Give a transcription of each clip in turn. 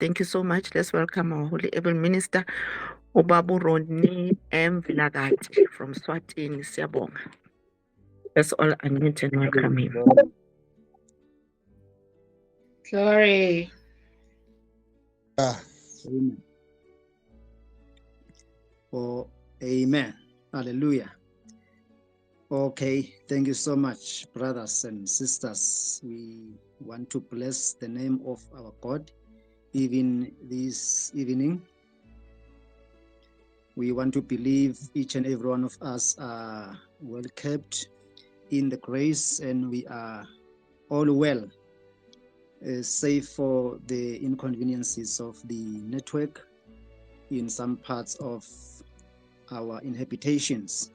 Thank you so much. Let's welcome our Holy Able Minister, Ubabu Rodney M. Vilagati from Swatini, Siyabonga. Let's all unmute and welcome him. Glory. Amen. Oh, amen. Hallelujah. Okay, thank you so much, brothers and sisters. We want to bless the name of our God even this evening. We want to believe each and every one of us are well kept in the grace, and we are all well, save for the inconveniences of the network in some parts of our inhabitations.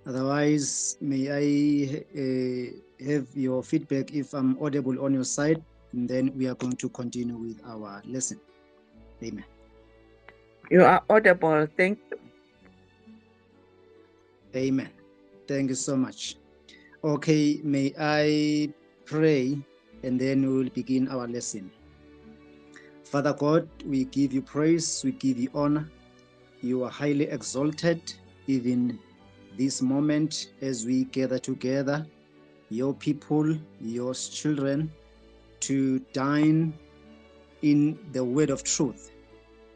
Otherwise, may I have your feedback if I'm audible on your side, and then we are going to continue with our lesson. Amen. You are audible. Thank you. Amen. Thank you so much. Okay, may I pray, and then we will begin our lesson. Father God, we give you praise, we give you honor. You are highly exalted even this moment as we gather together, your people, your children, to dine in the word of truth.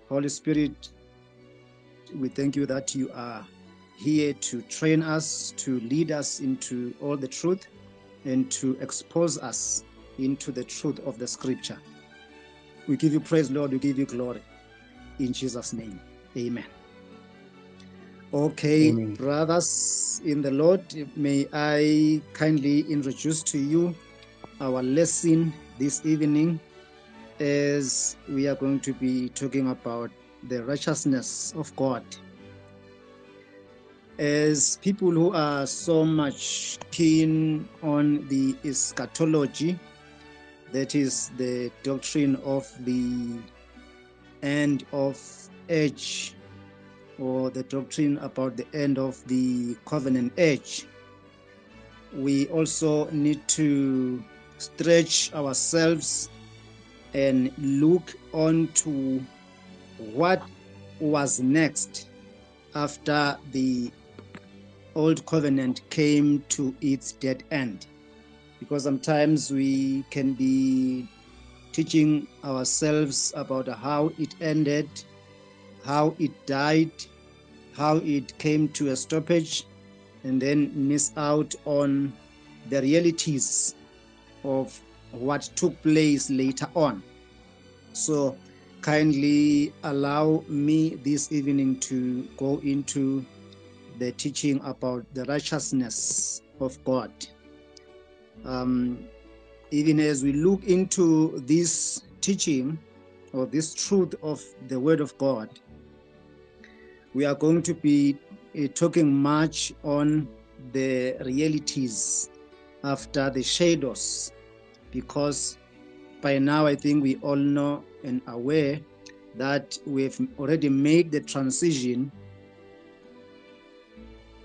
Holy Spirit, we thank you that you are here to train us, to lead us into all the truth, and to expose us into the truth of the scripture. We give you praise, Lord. We give you glory. In Jesus' name, amen. Okay, Amen. Brothers in the Lord, may I kindly introduce to you our lesson this evening, as we are going to be talking about the righteousness of God. As people who are so much keen on the eschatology, that is the doctrine of the end of age, or the doctrine about the end of the covenant age, we also need to stretch ourselves and look on to what was next after the old covenant came to its dead end. Because sometimes we can be teaching ourselves about how it ended, how it died, how it came to a stoppage, and then miss out on the realities of what took place later on. So kindly allow me this evening to go into the teaching about the righteousness of God. Even as we look into this teaching or this truth of the Word of God, we are going to be talking much on the realities after the shadows, because by now I think we all know and aware that we've already made the transition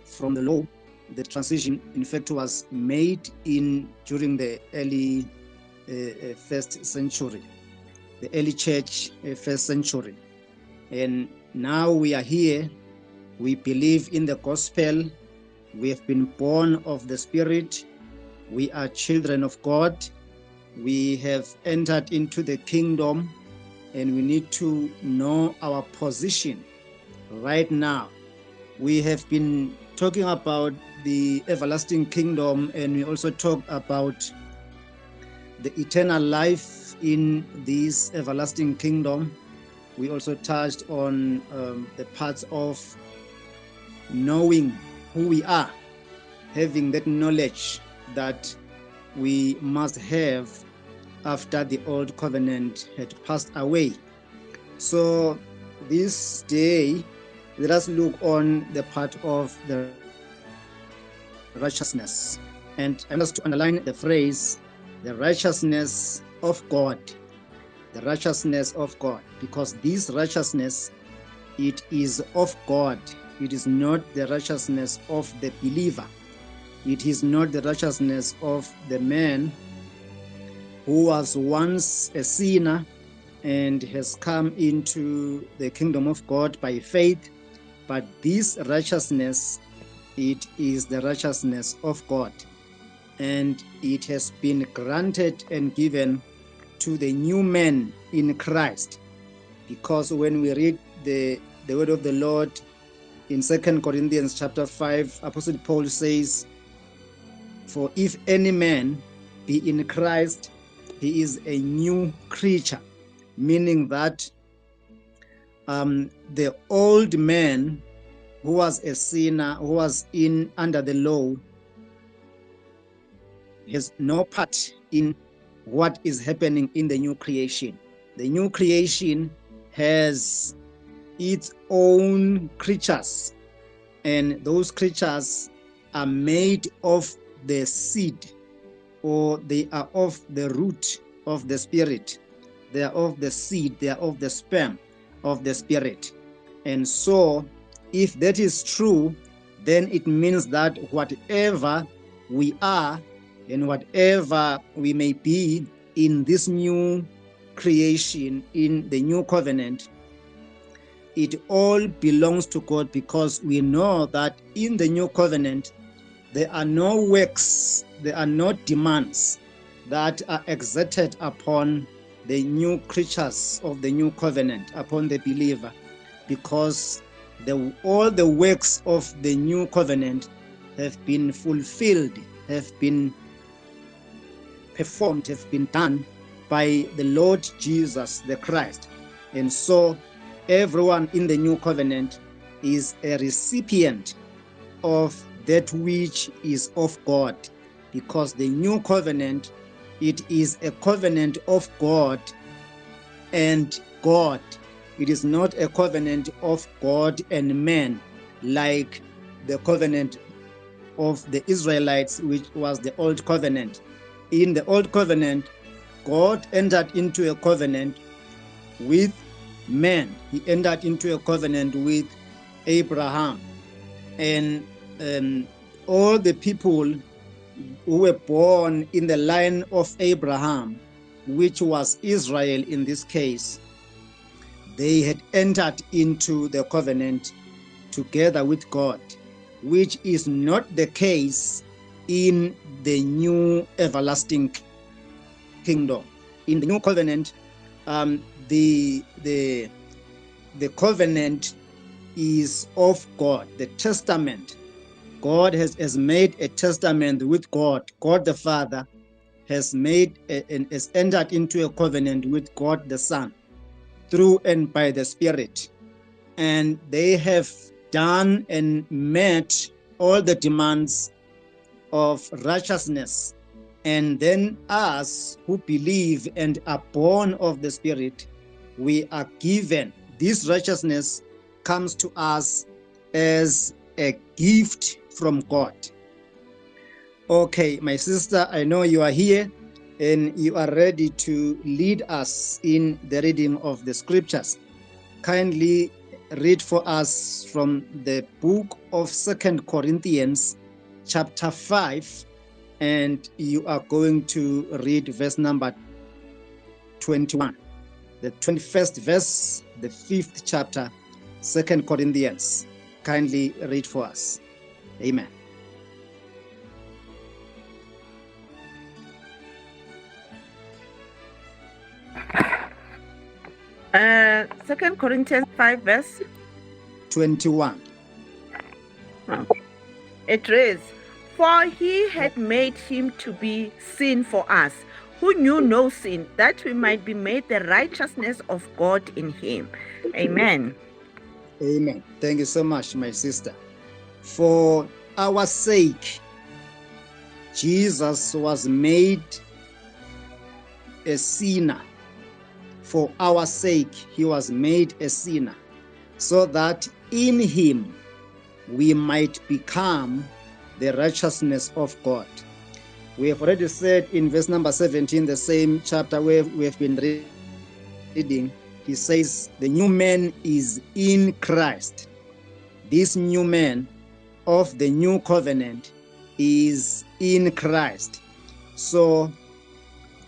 from the law. The transition, in fact, was made during the early first century, the early church first century. And now we are here. We believe in the gospel. We have been born of the Spirit. We are children of God. We have entered into the kingdom, and we need to know our position right now. We have been talking about the everlasting kingdom, and we also talked about the eternal life in this everlasting kingdom. We also touched on the parts of knowing who we are, having that knowledge that we must have after the old covenant had passed away. So this day, let us look on the part of the righteousness. And I want us to underline the phrase, the righteousness of God. The righteousness of God. Because this righteousness, it is of God. It is not the righteousness of the believer. It is not the righteousness of the man who was once a sinner and has come into the kingdom of God by faith. But this righteousness, it is the righteousness of God, and it has been granted and given to the new man in Christ. Because when we read the word of the Lord in 2 Corinthians chapter 5, Apostle Paul says, "For if any man be in Christ, he is a new creature," meaning that the old man who was a sinner, who was under the law, has no part in what is happening in the new creation. The new creation has its own creatures, and those creatures are made of the seed, or they are of the root of the Spirit. They are of the seed, they are of the sperm of the Spirit. And so, if that is true, then it means that whatever we are and whatever we may be in this new creation, in the new covenant, it all belongs to God, because we know that in the new covenant, there are no works, there are no demands that are exerted upon the new creatures of the new covenant, upon the believer, because all the works of the new covenant have been fulfilled, have been performed, have been done by the Lord Jesus the Christ. And so everyone in the new covenant is a recipient of that which is of God, because the new covenant, it is a covenant of God and God. It is not a covenant of God and man, like the covenant of the Israelites, which was the old covenant. In the old covenant, God entered into a covenant with man. He entered into a covenant with Abraham, and all the people who were born in the line of Abraham, which was Israel in this case, they had entered into the covenant together with God, which is not the case in the new everlasting kingdom. In the new covenant, the covenant is of God. The testament, God has made a testament with God. God the Father has made and has entered into a covenant with God the Son through and by the Spirit. And they have done and met all the demands of righteousness. And then us who believe and are born of the Spirit, we are given this righteousness, comes to us as a gift from God. Okay, my sister, I know you are here and you are ready to lead us in the reading of the scriptures. Kindly read for us from the book of 2 Corinthians chapter 5, and you are going to read verse number 21, the 21st verse, the 5th chapter, 2 Corinthians. Kindly read for us. Amen. Second Corinthians 5 verse 21. It reads, "For he had made him to be sin for us, who knew no sin, that we might be made the righteousness of God in him." Amen. Amen. Thank you so much, my sister. For our sake, Jesus was made a sinner. For our sake, he was made a sinner, so that in him we might become the righteousness of God. We have already said in verse number 17, the same chapter where we have been reading, he says, the new man is in Christ. This new man of the new covenant is in Christ. So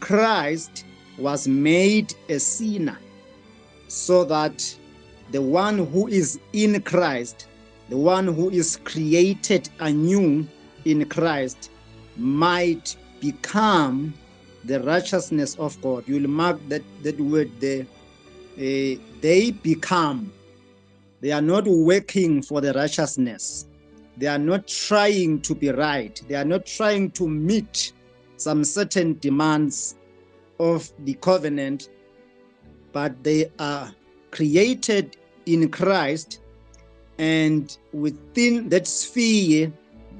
Christ was made a sinner so that the one who is in Christ, the one who is created anew in Christ, might become the righteousness of God. You will mark that word there. They become. They are not working for the righteousness. They are not trying to be right. They are not trying to meet some certain demands of the covenant, but they are created in Christ, and within that sphere,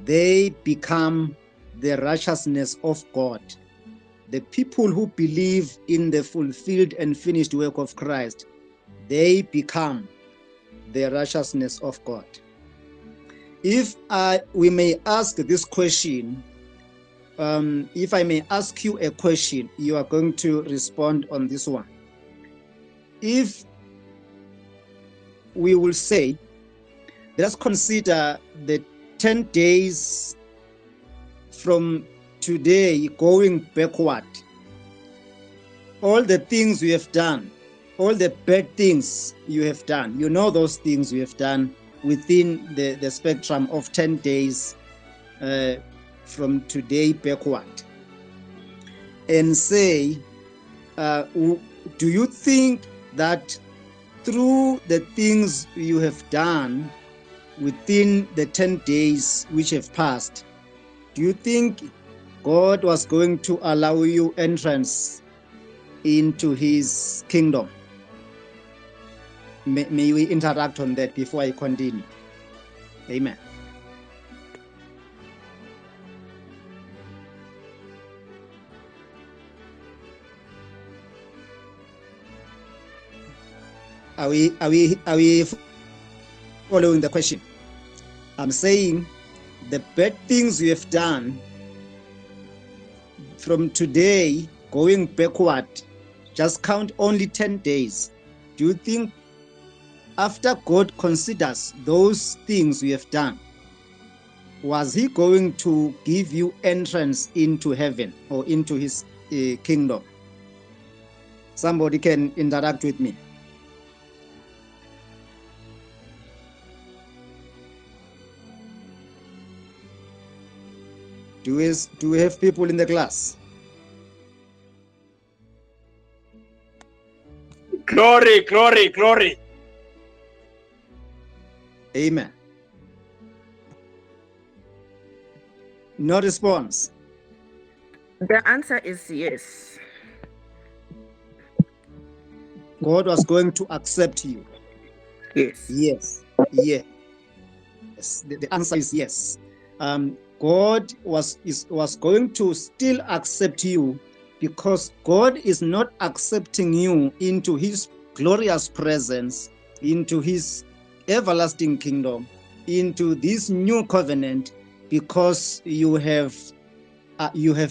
they become the righteousness of God. The people who believe in the fulfilled and finished work of Christ, they become the righteousness of God. If we may ask this question, if I may ask you a question, you are going to respond on this one. If we will say, let's consider the 10 days from today going backward. All the things you have done, all the bad things you have done, you know those things you have done within the spectrum of 10 days from today backward. And say, do you think that through the things you have done within the 10 days which have passed, do you think God was going to allow you entrance into his kingdom? May we interact on that before I continue. Amen. Are we following the question? I'm saying the bad things you have done from today going backward, just count only 10 days. Do you think after God considers those things you have done, was he going to give you entrance into heaven or into his kingdom? Somebody can interact with me. Do we have people in the class? Glory, glory, glory. Amen. No response. The answer is yes. God was going to accept you. Yes. Yes. Yes. The answer is yes. God was going to still accept you, because God is not accepting you into his glorious presence, into his everlasting kingdom, into this new covenant, because you have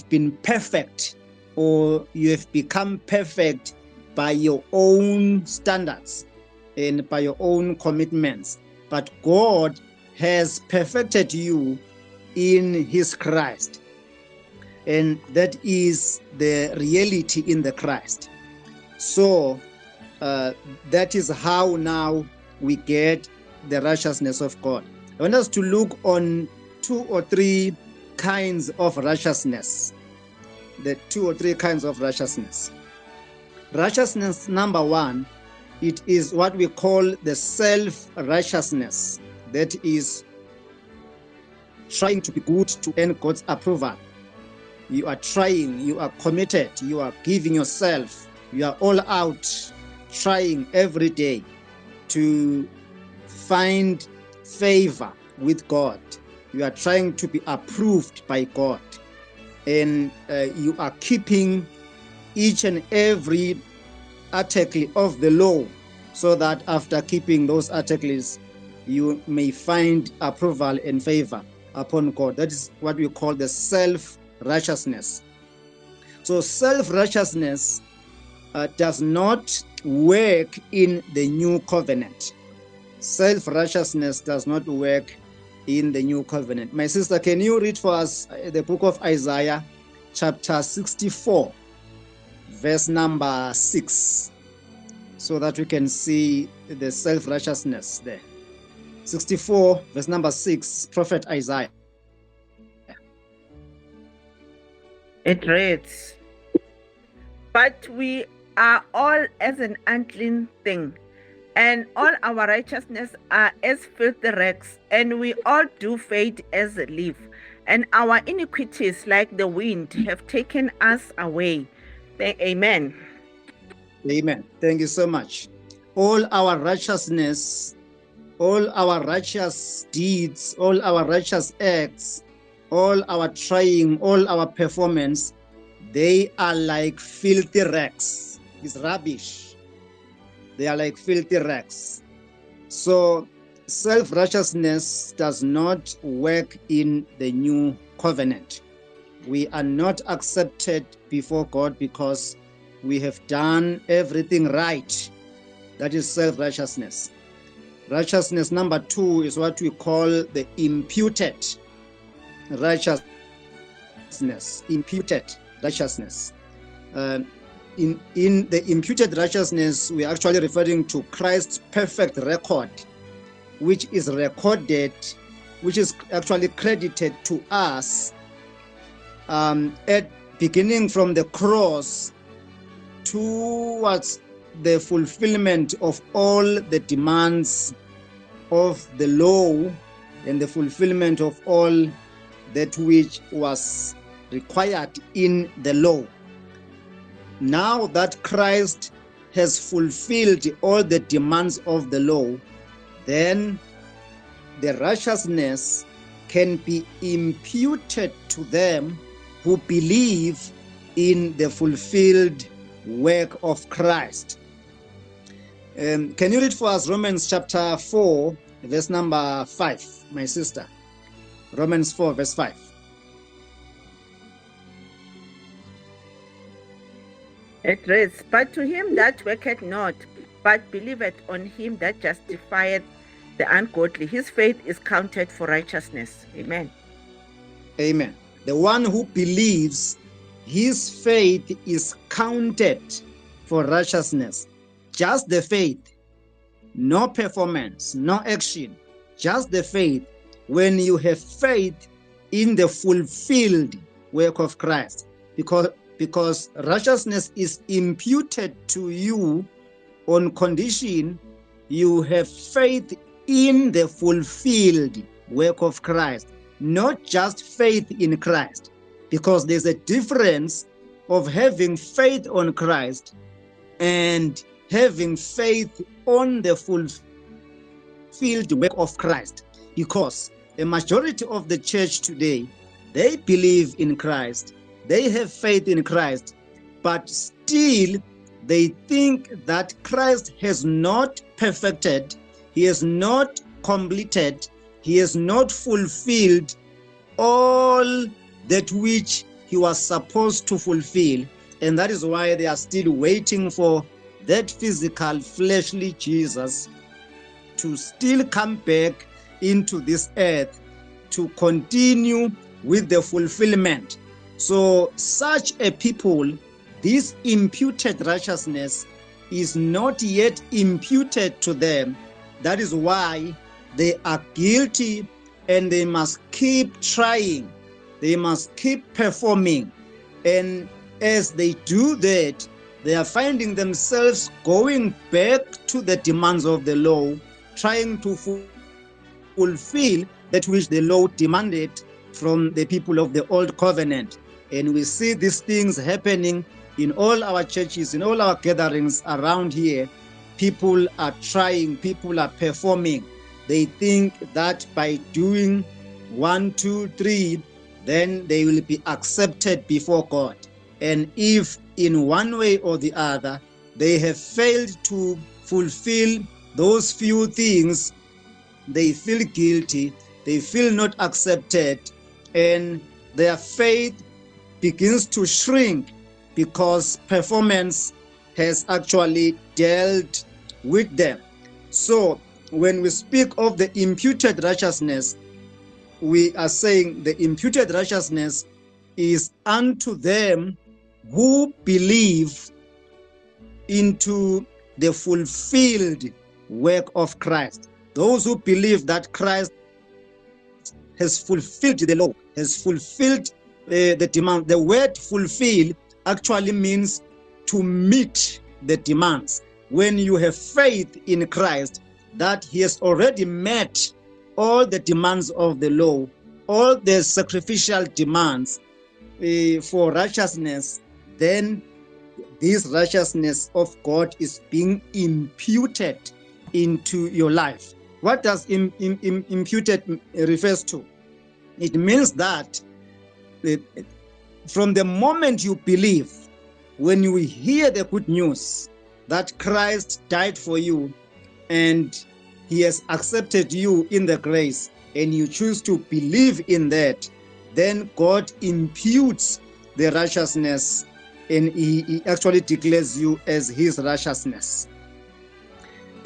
been perfect, or you have become perfect by your own standards and by your own commitments. But God has perfected you in his Christ, and that is the reality in the Christ. So that is how now we get the righteousness of God. I want us to look on 2 or 3 kinds of righteousness. The 2 or 3 kinds of righteousness. Righteousness number 1, it is what we call the self-righteousness. That is trying to be good to earn God's approval. You are trying, you are committed, you are giving yourself, you are all out, trying every day to find favor with God. You are trying to be approved by God, and you are keeping each and every article of the law, so that after keeping those articles, you may find approval and favor upon God. That is what we call the self-righteousness. So self-righteousness does not work in the new covenant. Self-righteousness does not work in the new covenant. My sister, can you read for us the book of Isaiah, chapter 64, verse number 6? so that we can see the self-righteousness there. 64, verse number 6, Prophet Isaiah. It reads, "But we are all as an unclean thing, and all our righteousness are as filthy rags, and we all do fade as a leaf, and our iniquities like the wind have taken us away." Amen. Amen. Thank you so much. All our righteousness, all our righteous deeds, all our righteous acts, all our trying, all our performance, they are like filthy rags. It's rubbish. They are like filthy rags. So self-righteousness does not work in the new covenant. We are not accepted before God because we have done everything right. That is self-righteousness. Righteousness number 2 is what we call the imputed righteousness. Imputed righteousness. In the imputed righteousness, we are actually referring to Christ's perfect record, which is recorded, which is actually credited to us at beginning from the cross towards the fulfillment of all the demands of the law and the fulfillment of all that which was required in the law. Now that Christ has fulfilled all the demands of the law, then the righteousness can be imputed to them who believe in the fulfilled work of Christ. Can you read for us Romans chapter 4, verse number 5, my sister? Romans 4, verse 5. It reads, "But to him that worketh not, but believeth on him that justifieth the ungodly, his faith is counted for righteousness." Amen. Amen. The one who believes, his faith is counted for righteousness. Just the faith, no performance, no action, just the faith. When you have faith in the fulfilled work of Christ, because righteousness is imputed to you on condition you have faith in the fulfilled work of Christ, not just faith in Christ, because there's a difference of having faith on Christ and having faith on the fulfilled work of Christ. Because a majority of the church today, they believe in Christ, they have faith in Christ, but still they think that Christ has not perfected, he has not completed, he has not fulfilled all that which he was supposed to fulfill. And that is why they are still waiting for that physical fleshly Jesus to still come back into this earth to continue with the fulfillment. So such a people, this imputed righteousness is not yet imputed to them. That is why they are guilty, and they must keep trying, they must keep performing. And as they do that, they are finding themselves going back to the demands of the law, trying to fulfill that which the law demanded from the people of the old covenant. And we see these things happening in all our churches, in all our gatherings around here. People are trying, people are performing. They think that by doing 1, 2, 3, then they will be accepted before God. And if in one way or the other they have failed to fulfill those few things, they feel guilty, they feel not accepted, and their faith begins to shrink because performance has actually dealt with them. So when we speak of the imputed righteousness, we are saying the imputed righteousness is unto them who believe into the fulfilled work of Christ. Those who believe that Christ has fulfilled the law, has fulfilled the demand. The word fulfill actually means to meet the demands. When you have faith in Christ, that he has already met all the demands of the law, all the sacrificial demands for righteousness, then this righteousness of God is being imputed into your life. What does imputed refers to? It means that from the moment you believe, when you hear the good news that Christ died for you and he has accepted you in the grace, and you choose to believe in that, then God imputes the righteousness and he actually declares you as his righteousness.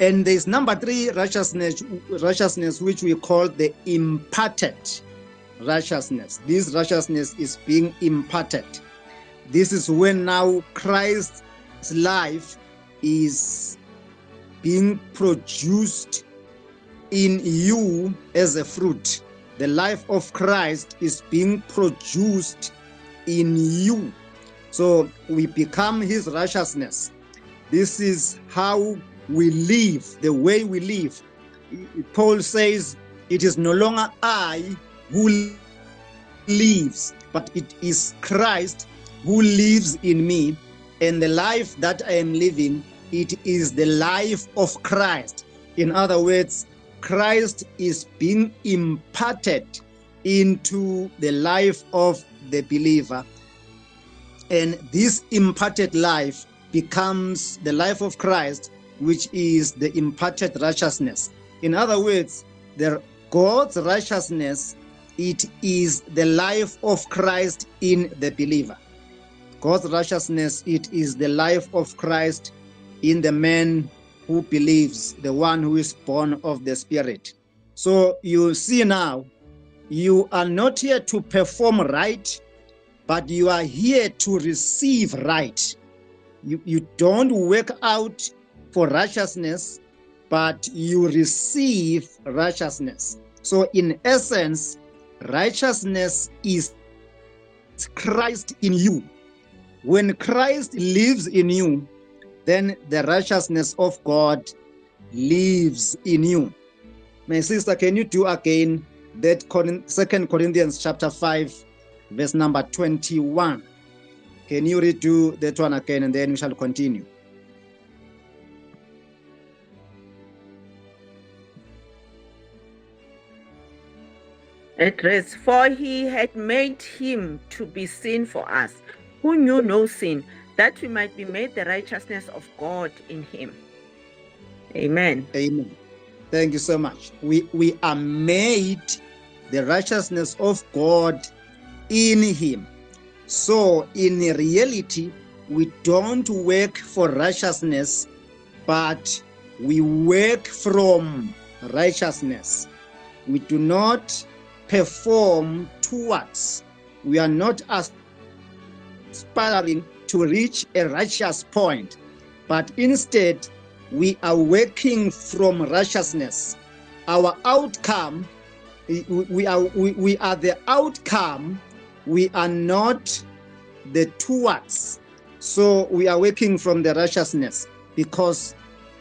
And there's number 3 righteousness which we call the imparted righteousness. This righteousness is being imparted. This is when now Christ's life is being produced in you as a fruit. The life of Christ is being produced in you. So we become his righteousness. This is how we live, the way we live. Paul says, it is no longer I who lives, but it is Christ who lives in me. And the life that I am living, it is the life of Christ. In other words, Christ is being imparted into the life of the believer. And this imparted life becomes the life of Christ, which is the imparted righteousness. In other words, God's righteousness, it is the life of Christ in the believer. God's righteousness, it is the life of Christ in the man who believes, the one who is born of the Spirit. So you see now, you are not here to perform right, but you are here to receive right. You don't work out for righteousness, but you receive righteousness. So in essence, righteousness is Christ in you. When Christ lives in you, then the righteousness of God lives in you. My sister, can you do again that 2 Corinthians chapter 5, verse number 21? Can you redo that one again, and then we shall continue? It reads, for he had made him to be sin for us, who knew no sin, that we might be made the righteousness of God in him. Amen. Amen. Thank you so much. We are made the righteousness of God in him. So in reality, we don't work for righteousness, but we work from righteousness. We do not perform towards. We are not aspiring to reach a righteous point, but instead we are working from righteousness. Our outcome, we are the outcome. We are not the towards. So we are working from the righteousness because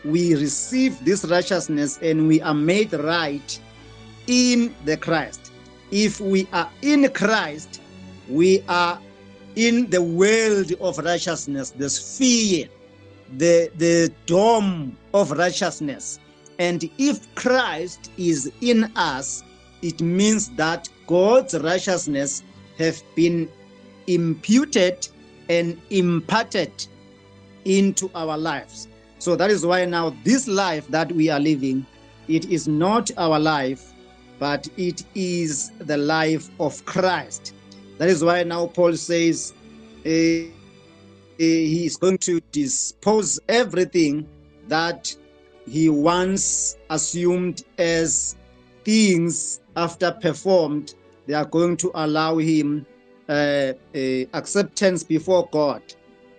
we receive this righteousness and we are made right in the Christ. If we are in Christ, we are in the world of righteousness, the sphere, the dome of righteousness. And if Christ is in us, it means that God's righteousness have been imputed and imparted into our lives. So that is why now this life that we are living, it is not our life, but it is the life of Christ. That is why now Paul says he is going to dispose everything that he once assumed as things after performed. They are going to allow him acceptance before God.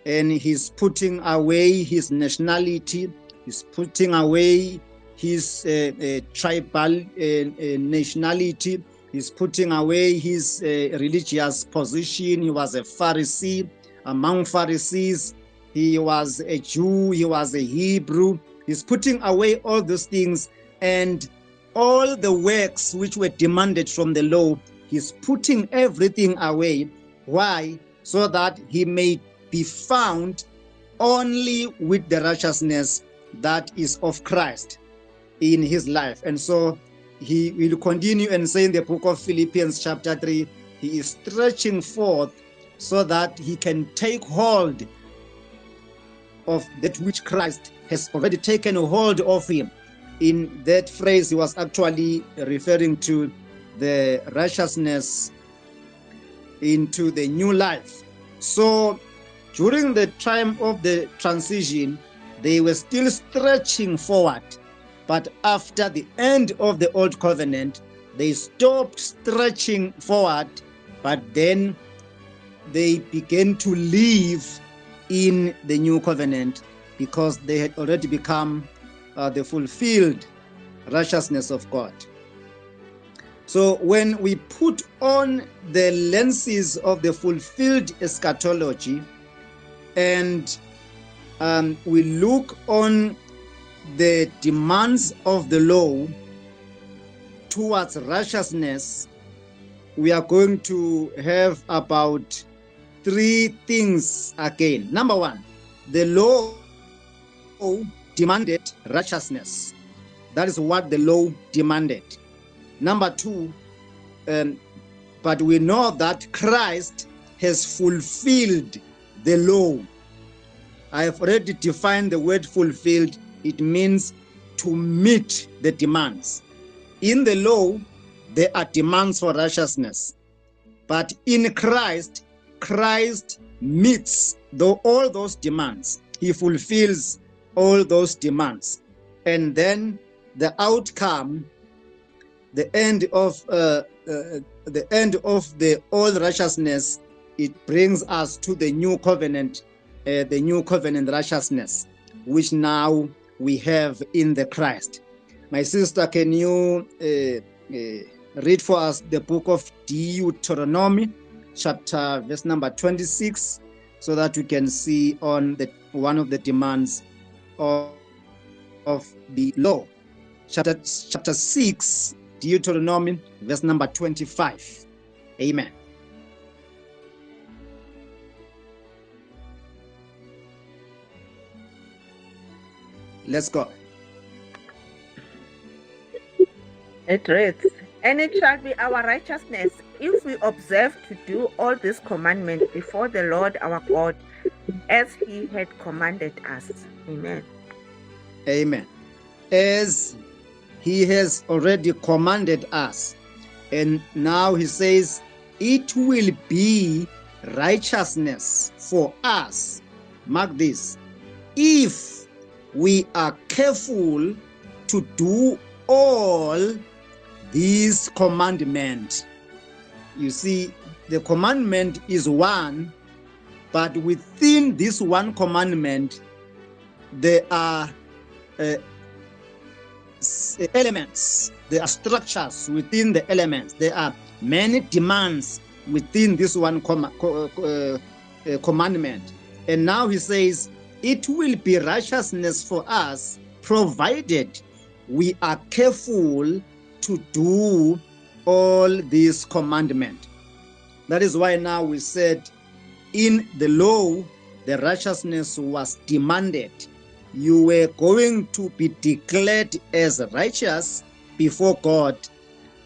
And he's putting away his nationality, He's putting away his tribal nationality. He's putting away his religious position. He was a Pharisee among Pharisees. He was a Jew. He was a Hebrew. He's putting away all those things and all the works which were demanded from the law. He's putting everything away. Why? So that he may be found only with the righteousness that is of Christ in his life. And so he will continue and say in the book of Philippians chapter 3, he is stretching forth so that he can take hold of that which Christ has already taken hold of him. In that phrase, he was actually referring to the righteousness into the new life. So during the time of the transition, they were still stretching forward. But after the end of the old covenant, they stopped stretching forward, but then they began to live in the new covenant because they had already become the fulfilled righteousness of God. So when we put on the lenses of the fulfilled eschatology and we look on the demands of the law towards righteousness, we are going to have about three things again. Number one, the law demanded righteousness. That is what the law demanded. Number two, but we know that Christ has fulfilled the law. I have already defined the word fulfilled. It means to meet the demands. In the law, there are demands for righteousness. But in Christ, Christ meets all those demands. He fulfills all those demands. And then the outcome, the end of the old righteousness, it brings us to the new covenant righteousness, which now we have in the Christ. My sister, can you read for us the book of Deuteronomy, chapter verse number 26, so that we can see on one of the demands of the law. Chapter 6, Deuteronomy, verse number 25. Amen. Let's go. It reads, and it shall be our righteousness if we observe to do all these commandments before the Lord our God, as he had commanded us. Amen. Amen. As he has already commanded us. And now he says, it will be righteousness for us. Mark this. If we are careful to do all these commandments. You see, the commandment is one, but within this one commandment, there are elements, there are structures within the elements. There are many demands within this one commandment. And now he says, it will be righteousness for us, provided we are careful to do all these commandments. That is why now we said in the law, the righteousness was demanded. You were going to be declared as righteous before God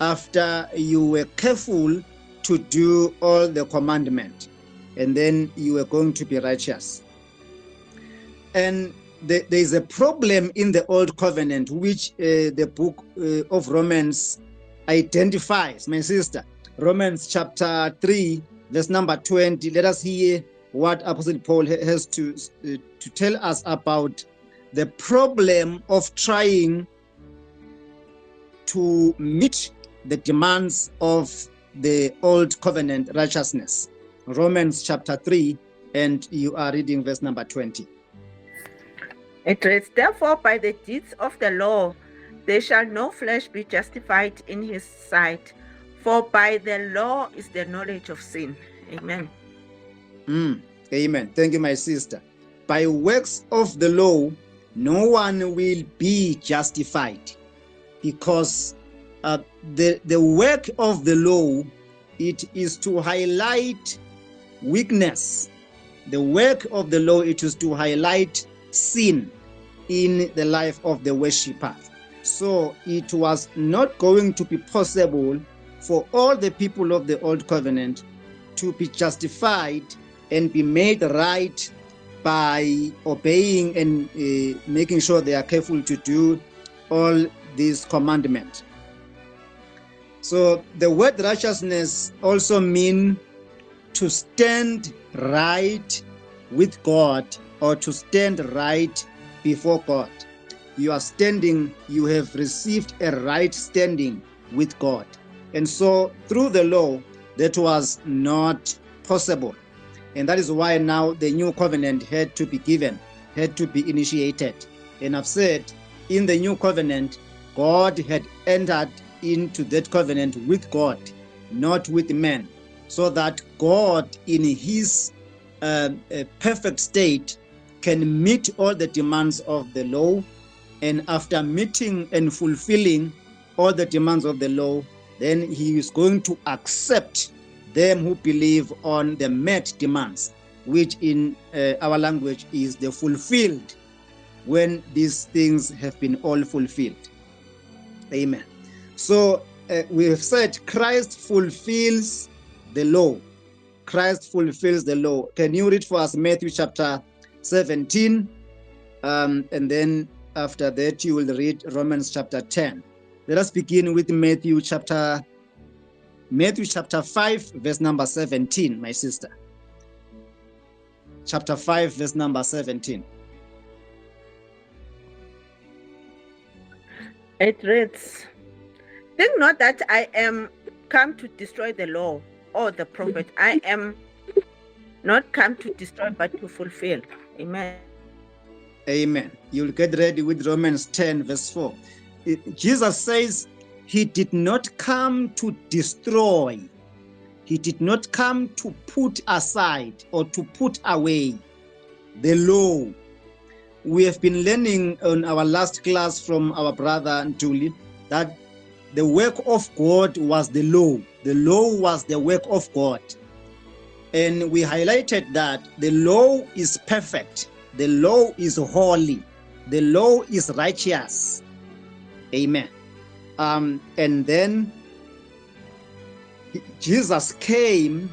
after you were careful to do all the commandments, and then you were going to be righteous. And there is a problem in the old covenant, which the book of Romans identifies. My sister, Romans chapter 3, verse number 20. Let us hear what Apostle Paul has to tell us about the problem of trying to meet the demands of the old covenant righteousness. Romans chapter 3, and you are reading verse number 20. It reads, therefore, by the deeds of the law, there shall no flesh be justified in his sight, for by the law is the knowledge of sin. Amen. Amen. Thank you, my sister. By works of the law, no one will be justified, because the work of the law, it is to highlight weakness. The work of the law, it is to highlight sin in the life of the worshipper. So it was not going to be possible for all the people of the old covenant to be justified and be made right by obeying and making sure they are careful to do all these commandments. So the word righteousness also means to stand right with God, or to stand right before God. You are standing, you have received a right standing with God. And so through the law, that was not possible. And that is why now the new covenant had to be given, had to be initiated. And I've said, in the new covenant, God had entered into that covenant with God, not with men, so that God in his perfect state can meet all the demands of the law. And after meeting and fulfilling all the demands of the law, then he is going to accept them who believe on the met demands, which in our language is the fulfilled, when these things have been all fulfilled. Amen. So we have said Christ fulfills the law. Christ fulfills the law. Can you read for us Matthew chapter 17? And then after that, you will read Romans chapter 10. Let us begin with Matthew chapter 5, verse number 17, my sister. Chapter 5, verse number 17. It reads, think not that I am come to destroy the law or the prophet. I am not come to destroy, but to fulfill. Amen. Amen. You'll get ready with Romans 10, verse 4. Jesus says he did not come to destroy. He did not come to put aside or to put away the law. We have been learning on our last class from our brother Julie that the work of God was the law. The law was the work of God. And we highlighted that the law is perfect. The law is holy. The law is righteous. Amen. And then Jesus came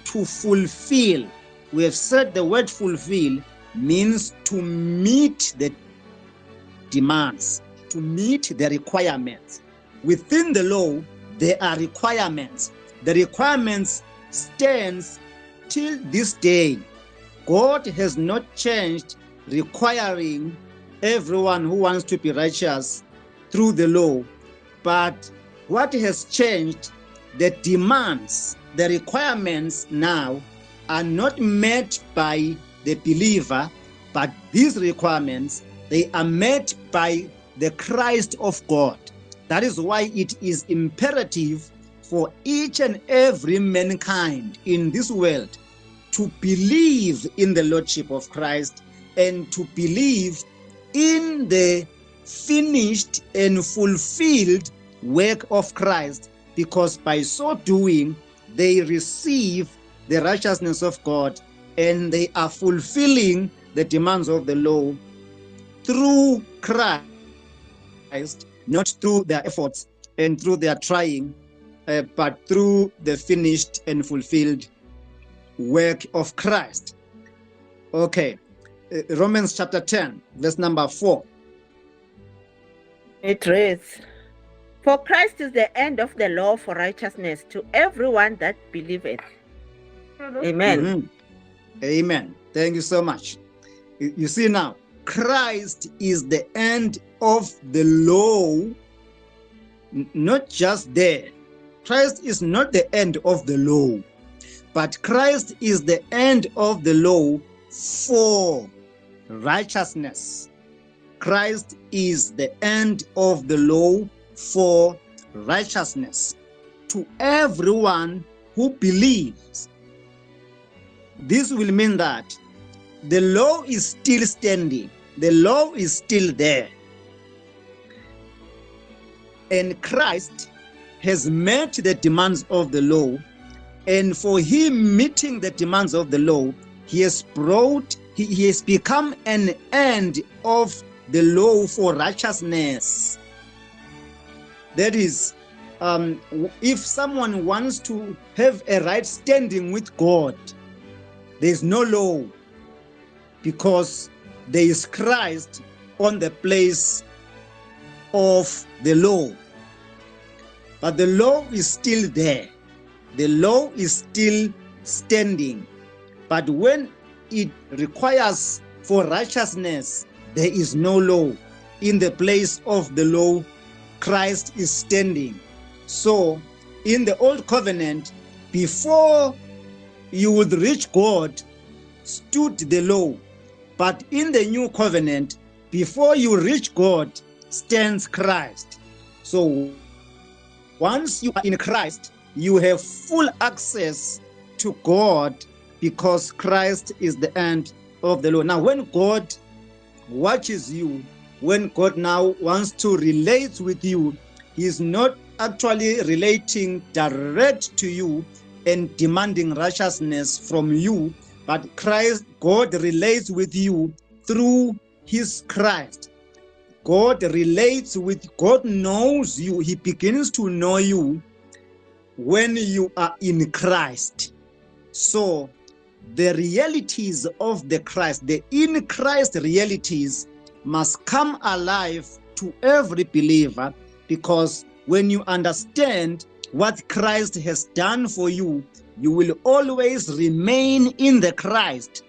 to fulfill. We have said the word fulfill means to meet the demands, to meet the requirements. Within the law, there are requirements. The requirements stands till this day. God has not changed requiring everyone who wants to be righteous through the law, but what has changed, the demands, the requirements now are not met by the believer, but these requirements, they are met by the Christ of God. That is why it is imperative for each and every mankind in this world to believe in the Lordship of Christ and to believe in the finished and fulfilled work of Christ, because by so doing, they receive the righteousness of God and they are fulfilling the demands of the law through Christ, not through their efforts and through their trying, but through the finished and fulfilled work of Christ. Okay, Romans chapter 10, verse number 4. It reads, for Christ is the end of the law for righteousness to everyone that believeth. Amen. Mm-hmm. Amen. Thank you so much. You see now, Christ is the end of the law, not just there. Christ is not the end of the law, but Christ is the end of the law for righteousness. Christ is the end of the law for righteousness to everyone who believes. This will mean that the law is still standing, the law is still there. And Christ has met the demands of the law, and for him meeting the demands of the law, he has become an end of the law for righteousness. That is, if someone wants to have a right standing with God, there is no law, because there is Christ on the place of the law. But the law is still there. The law is still standing. But when it requires for righteousness, there is no law. In the place of the law, Christ is standing. So, in the old covenant, before you would reach God, stood the law. But in the new covenant, before you reach God, stands Christ. So, once you are in Christ, you have full access to God, because Christ is the end of the law. Now, when God watches you, when God now wants to relate with you, he is not actually relating direct to you and demanding righteousness from you, but God relates with you through his Christ. God knows you. He begins to know you when you are in Christ. So the realities of the Christ, the in Christ realities, must come alive to every believer, because when you understand what Christ has done for you, you will always remain in the Christ.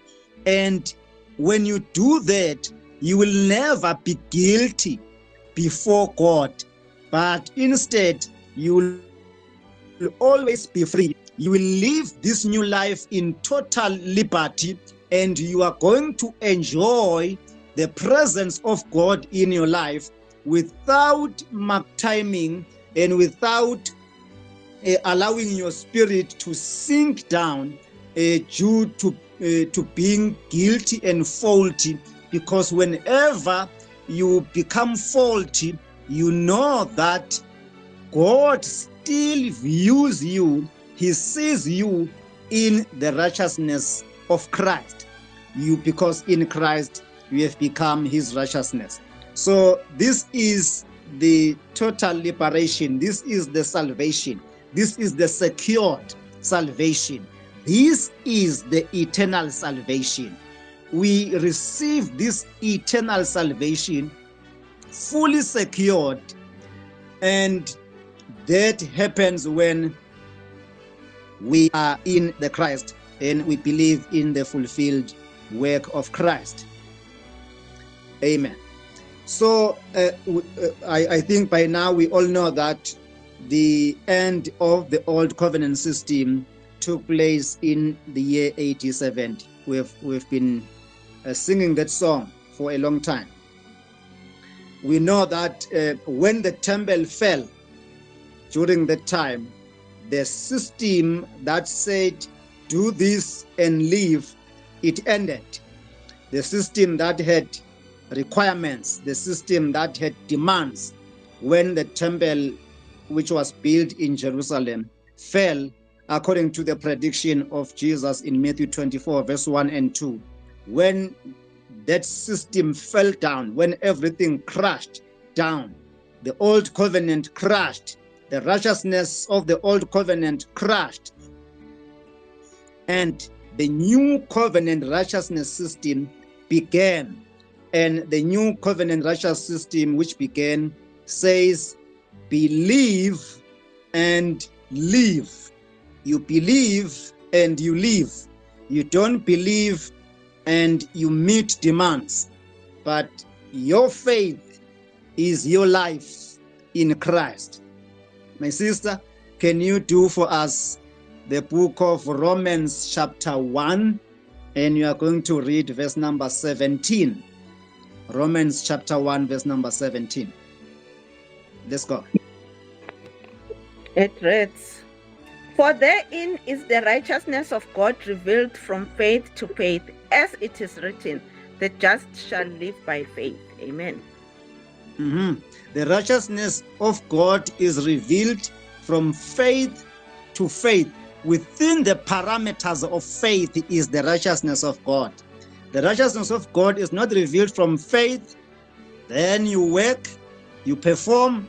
And when you do that, you will never be guilty before God, but instead you will always be free. You will live this new life in total liberty, and you are going to enjoy the presence of God in your life without mark timing and without allowing your spirit to sink down due to being guilty and faulty. Because whenever you become faulty, you know that God still views you. He sees you in the righteousness of Christ. Because in Christ, you have become his righteousness. So this is the total liberation. This is the salvation. This is the secured salvation. This is the eternal salvation. We receive this eternal salvation fully secured, and that happens when we are in the Christ and we believe in the fulfilled work of Christ. Amen. So I think by now we all know that the end of the old covenant system took place in the year 8070. We've been singing that song for a long time. We know that when the temple fell during that time, the system that said do this and leave, it ended. The system that had requirements, the system that had demands, when the temple which was built in Jerusalem fell, according to the prediction of Jesus in Matthew 24 verse 1 and 2, when that system fell down, when everything crashed down, the old covenant crashed, the righteousness of the old covenant crashed, and the new covenant righteousness system began. And the new covenant righteous system which began says, believe and live. You believe and you live. You don't believe and you meet demands. But your faith is your life in Christ. My sister, can you do for us the book of Romans chapter 1? And you are going to read verse number 17. Romans chapter 1, verse number 17. Let's go. It reads, "For therein is the righteousness of God revealed from faith to faith, as it is written, the just shall live by faith." Amen. The righteousness of God is revealed from faith to faith. Within the parameters of faith is the righteousness of God. The righteousness of God is not revealed from faith, then you work, you perform,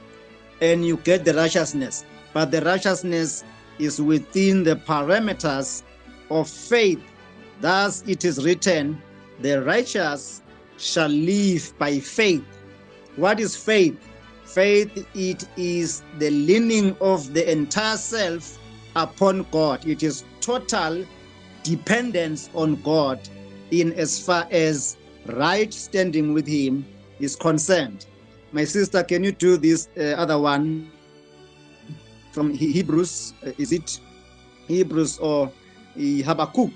and you get the righteousness. But the righteousness is within the parameters of faith. Thus it is written, the righteous shall live by faith. What is faith? Faith, it is the leaning of the entire self upon God. It is total dependence on God in as far as right standing with Him is concerned. My sister, can you do this other one from Hebrews? Is it Hebrews or Habakkuk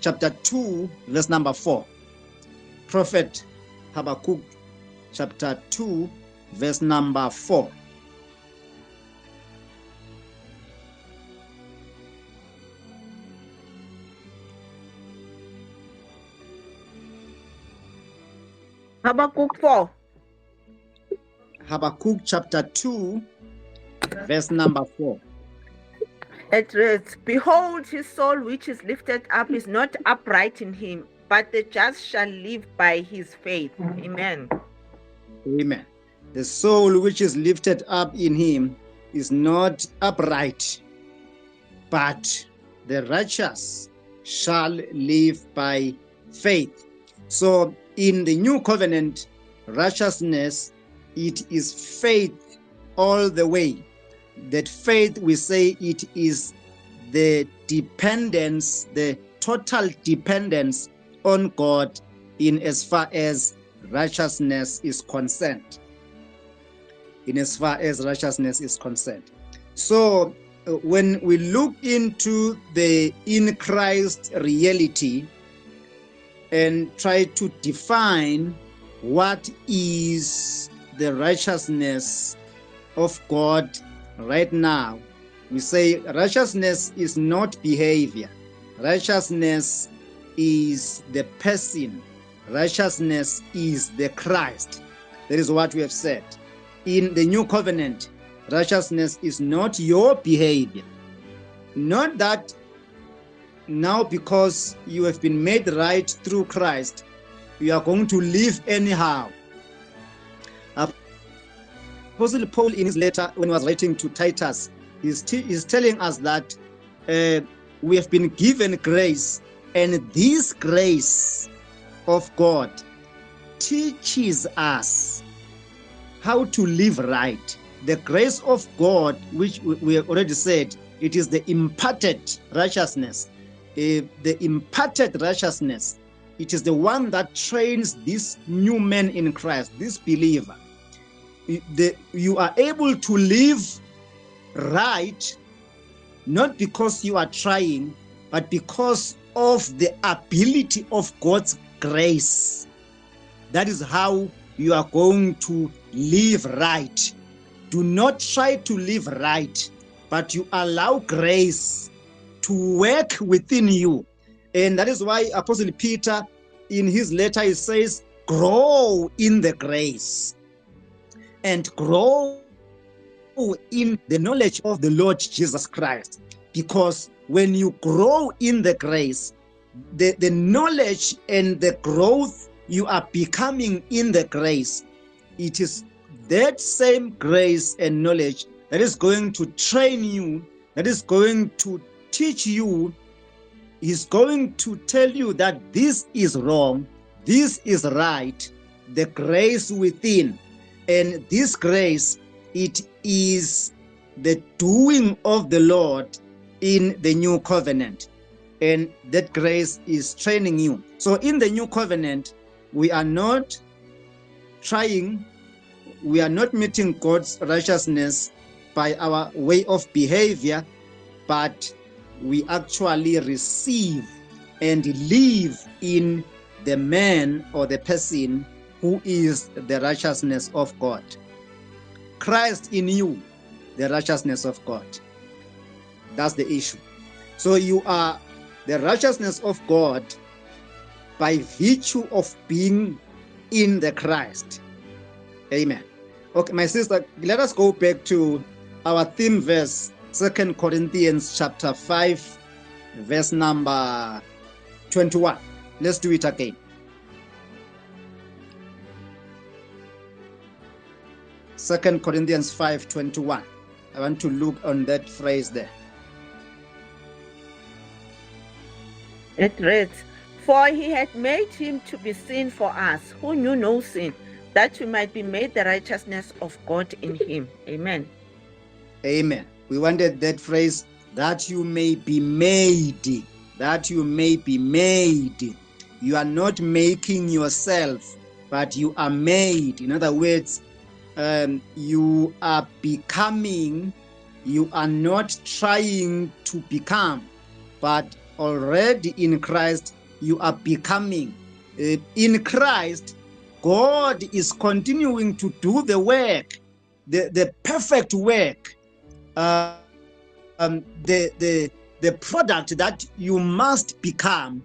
chapter 2, verse number 4? Prophet Habakkuk chapter 2, verse number 4. Habakkuk 4. Habakkuk chapter 2, verse number 4. It reads, "Behold, his soul which is lifted up is not upright in him, but the just shall live by his faith." Amen. Amen. The soul which is lifted up in him is not upright, but the righteous shall live by faith. So in the new covenant, righteousness, it is faith all the way. That faith, we say it is the dependence, the total dependence on God in as far as righteousness is concerned. In as far as righteousness is concerned. So when we look into the in Christ reality and try to define what is the righteousness of God right now, we say righteousness is not behavior. Righteousness is the person. Righteousness is the Christ. That is what we have said. In the new covenant, righteousness is not your behavior. Not that now because you have been made right through Christ, you are going to live anyhow. Apostle Paul, in his letter, when he was writing to Titus, he's telling us that we have been given grace, and this grace of God teaches us how to live right. The grace of God, which we have already said, it is the imparted righteousness. The imparted righteousness, it is the one that trains this new man in Christ, this believer. You are able to live right, not because you are trying, but because of the ability of God's grace. That is how you are going to live right. Do not try to live right, but you allow grace to work within you. And that is why Apostle Peter, in his letter, he says, grow in the grace and grow in the knowledge of the Lord Jesus Christ. Because when you grow in the grace, the knowledge and the growth you are becoming in the grace, it is that same grace and knowledge that is going to train you, that is going to teach you, is going to tell you that this is wrong, this is right, the grace within. And this grace, it is the doing of the Lord in the new covenant. And that grace is training you. So in the new covenant, we are not trying, we are not meeting God's righteousness by our way of behavior, but we actually receive and live in the man or the person who is the righteousness of God. Christ in you, the righteousness of God. That's the issue. So you are the righteousness of God by virtue of being in the Christ. Amen. Okay, my sister, let us go back to our theme verse, 2 Corinthians chapter 5, verse number 21. Let's do it again. 2 Corinthians 5:21. I want to look on that phrase there. It reads, "For he had made him to be sin for us, who knew no sin, that we might be made the righteousness of God in him." Amen. Amen. We wanted that phrase, that you may be made. That you may be made. You are not making yourself, but you are made. In other words, you are becoming. You are not trying to become, but already in Christ, you are becoming. In Christ, God is continuing to do the work, the perfect work. The product that you must become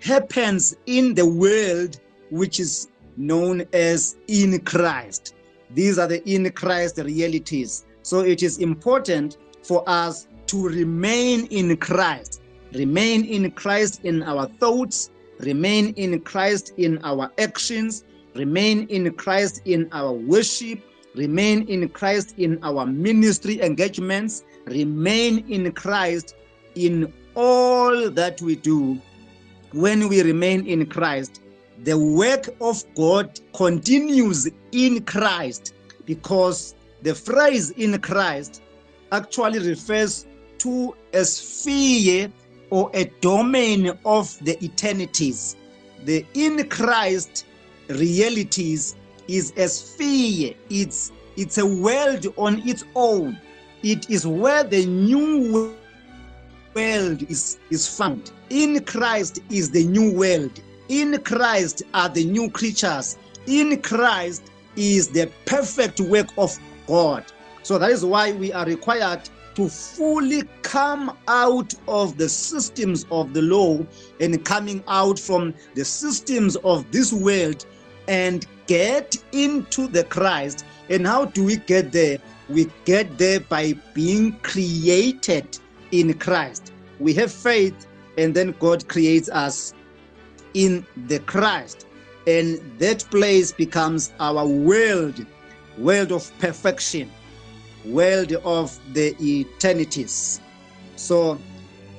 happens in the world which is known as in Christ. These are the in Christ realities. So it is important for us to remain in Christ. Remain in Christ in our thoughts, remain in Christ in our actions, remain in Christ in our worship, remain in Christ in our ministry engagements, remain in Christ in all that we do. When we remain in Christ, the work of God continues in Christ, because the phrase in Christ actually refers to a sphere or a domain of the eternities. The in Christ realities is a sphere. It's a world on its own. It is where the new world is found. In Christ is the new world. In Christ are the new creatures. In Christ is the perfect work of God. So that is why we are required to fully come out of the systems of the law and coming out from the systems of this world and get into the Christ. And how do we get there? We get there by being created in Christ. We have faith, and then God creates us in the Christ. And that place becomes our world of perfection, world of the eternities. So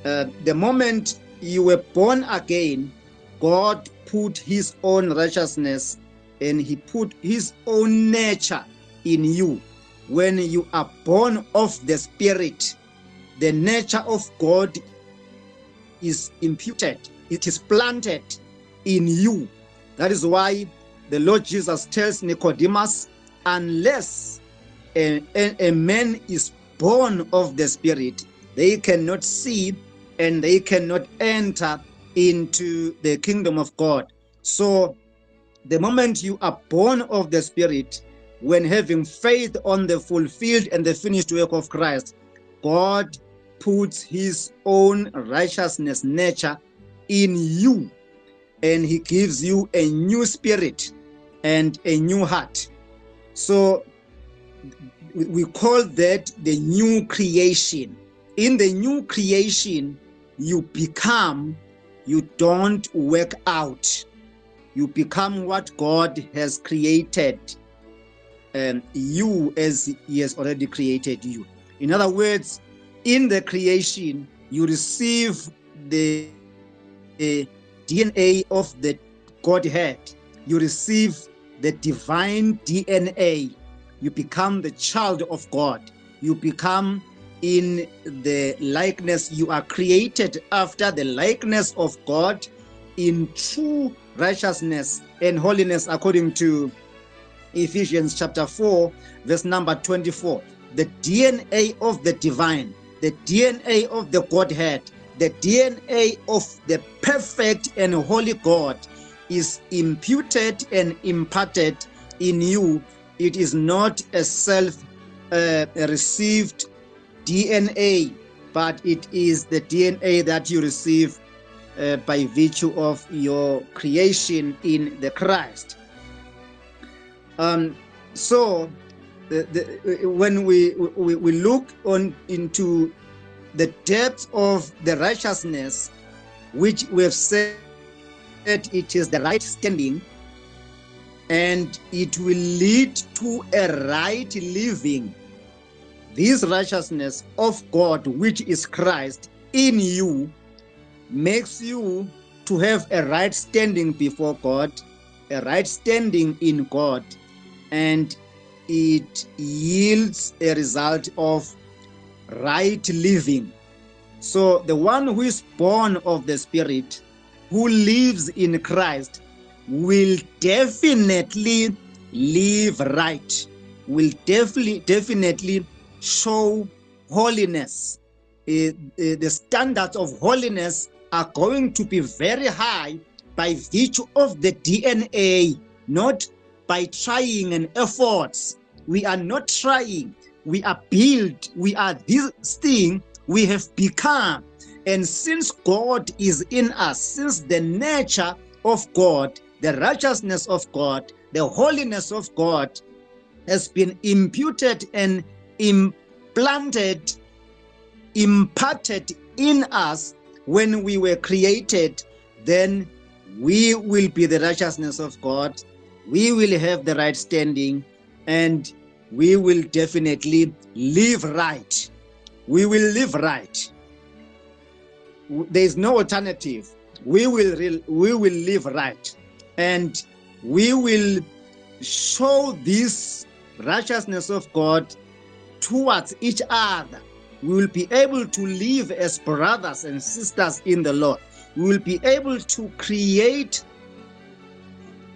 the moment you were born again, God put his own righteousness and he put his own nature in you. When you are born of the Spirit, the nature of God is imputed, it is planted in you. That is why the Lord Jesus tells Nicodemus, unless a man is born of the Spirit, they cannot see and they cannot enter into the kingdom of God. So the moment you are born of the Spirit, when having faith on the fulfilled and the finished work of Christ, God puts his own righteousness nature in you, and he gives you a new spirit and a new heart. So we call that the new creation. In the new creation, you become, you don't work out. You become what God has created you as he has already created you. In other words, in the creation, you receive the DNA of the Godhead. You receive the divine DNA. You become the child of God. You become in the likeness. You are created after the likeness of God in true righteousness and holiness, according to Ephesians chapter 4, verse number 24. The DNA of the divine, the DNA of the Godhead, the DNA of the perfect and holy God is imputed and imparted in you, it is not a self-received DNA, but it is the DNA that you receive by virtue of your creation in the Christ. So when we look into the depth of the righteousness, which we have said it is the right standing, and it will lead to a right living. This righteousness of God, which is Christ in you, makes you to have a right standing before God, a right standing in God, and it yields a result of right living. So the one who is born of the Spirit, who lives in Christ, will definitely live right, will definitely show holiness. The standards of holiness are going to be very high by virtue of the DNA, not by trying and efforts. We are not trying. We are built. We are this thing we have become. And since God is in us, since the nature of God, the righteousness of God, the holiness of God has been imputed and implanted, imparted in us when we were created, then we will be the righteousness of God. We will have the right standing, and we will definitely live right. We will live right. There is no alternative. We will live right, and we will show this righteousness of God towards each other. We will be able to live as brothers and sisters in the Lord. We will be able to create